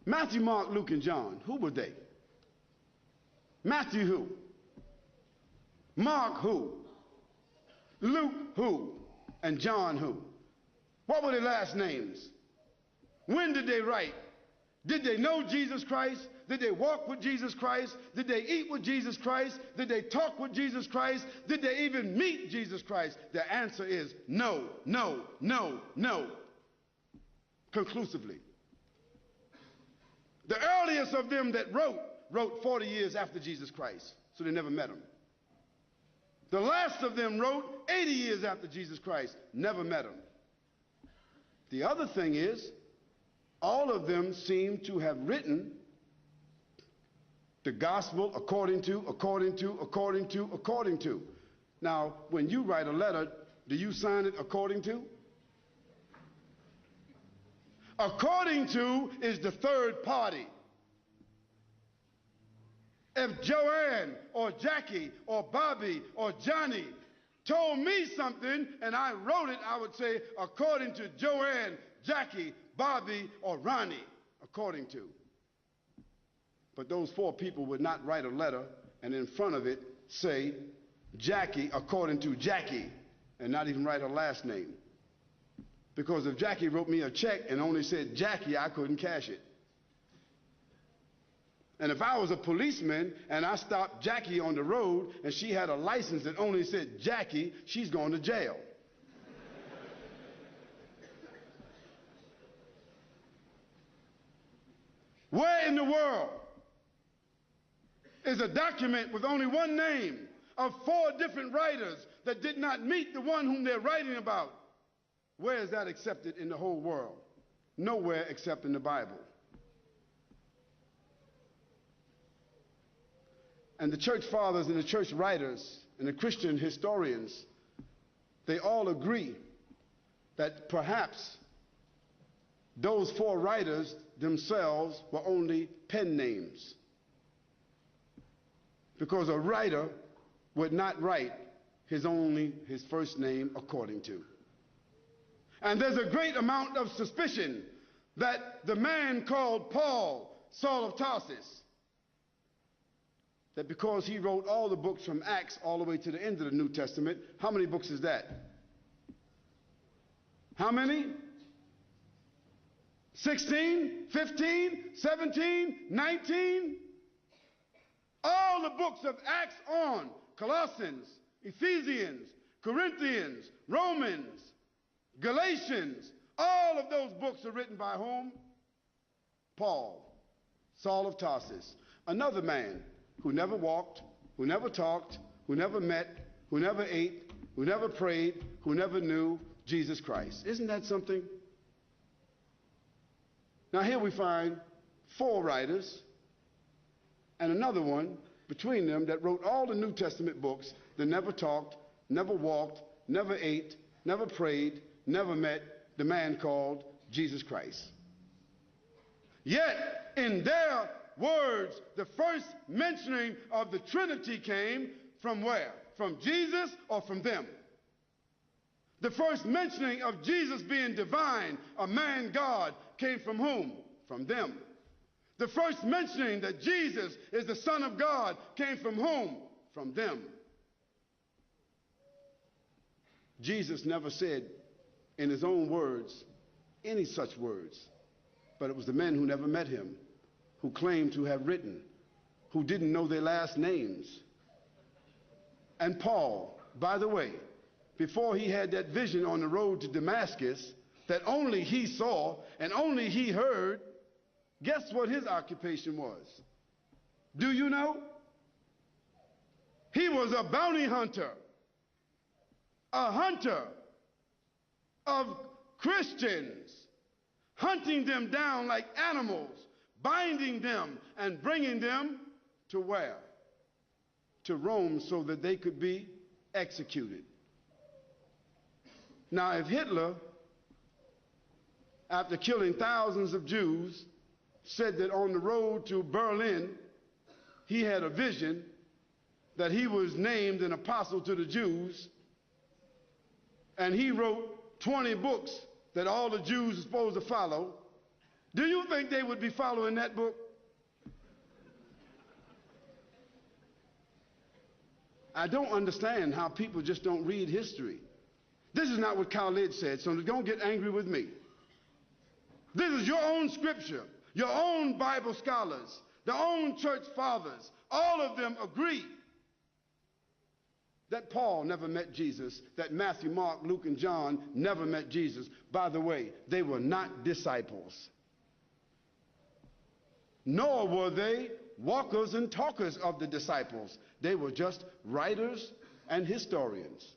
Matthew, Mark, Luke, and John, who were they? Matthew who? Mark who? Luke who? And John who? What were their last names? When did they write? Did they know Jesus Christ? Did they walk with Jesus Christ? Did they eat with Jesus Christ? Did they talk with Jesus Christ? Did they even meet Jesus Christ? The answer is no, no, no, no. Conclusively. The earliest of them that wrote 40 years after Jesus Christ, so they never met him. The last of them wrote 80 years after Jesus Christ, never met him. The other thing is, all of them seem to have written the gospel according to. Now, when you write a letter, do you sign it according to? According to is the third party. If Joanne or Jackie or Bobby or Johnny told me something and I wrote it, I would say according to Joanne, Jackie, Bobby, or Ronnie, according to. But those four people would not write a letter and in front of it say Jackie according to Jackie and not even write her last name. Because if Jackie wrote me a check and only said Jackie, I couldn't cash it. And if I was a policeman and I stopped Jackie on the road and she had a license that only said Jackie, she's going to jail. Where in the world is a document with only one name of four different writers that did not meet the one whom they're writing about? Where is that accepted in the whole world? Nowhere except in the Bible. And the church fathers and the church writers and the Christian historians, they all agree that perhaps those four writers themselves were only pen names. Because a writer would not write his first name according to. And there's a great amount of suspicion that the man called Paul, Saul of Tarsus, that because he wrote all the books from Acts all the way to the end of the New Testament, how many books is that? How many? 16, 15, 17, 19? All the books of Acts on, Colossians, Ephesians, Corinthians, Romans, Galatians, all of those books are written by whom? Paul, Saul of Tarsus, another man who never walked, who never talked, who never met, who never ate, who never prayed, who never knew Jesus Christ. Isn't that something? Now here we find four writers and another one between them that wrote all the New Testament books that never talked, never walked, never ate, never prayed, never met the man called Jesus Christ. Yet in their words, the first mentioning of the Trinity came from where? From Jesus or from them? The first mentioning of Jesus being divine, a man God, came from whom? From them. The first mentioning that Jesus is the Son of God came from whom? From them. Jesus never said in his own words any such words, but it was the men who never met him, who claimed to have written, who didn't know their last names. And Paul, by the way, before he had that vision on the road to Damascus that only he saw and only he heard, guess what his occupation was? Do you know? He was a bounty hunter, a hunter of Christians, hunting them down like animals, binding them and bringing them to where? To Rome so that they could be executed. Now, if Hitler, after killing thousands of Jews, said that on the road to Berlin, he had a vision that he was named an apostle to the Jews, and he wrote 20 books that all the Jews were supposed to follow, Do you think they would be following that book? I don't understand how people just don't read history. This is not what Khalid said, so don't get angry with me. This is your own scripture, your own Bible scholars, their own church fathers. All of them agree that Paul never met Jesus, that Matthew, Mark, Luke, and John never met Jesus. By the way, they were not disciples. Nor were they walkers and talkers of the disciples. They were just writers and historians.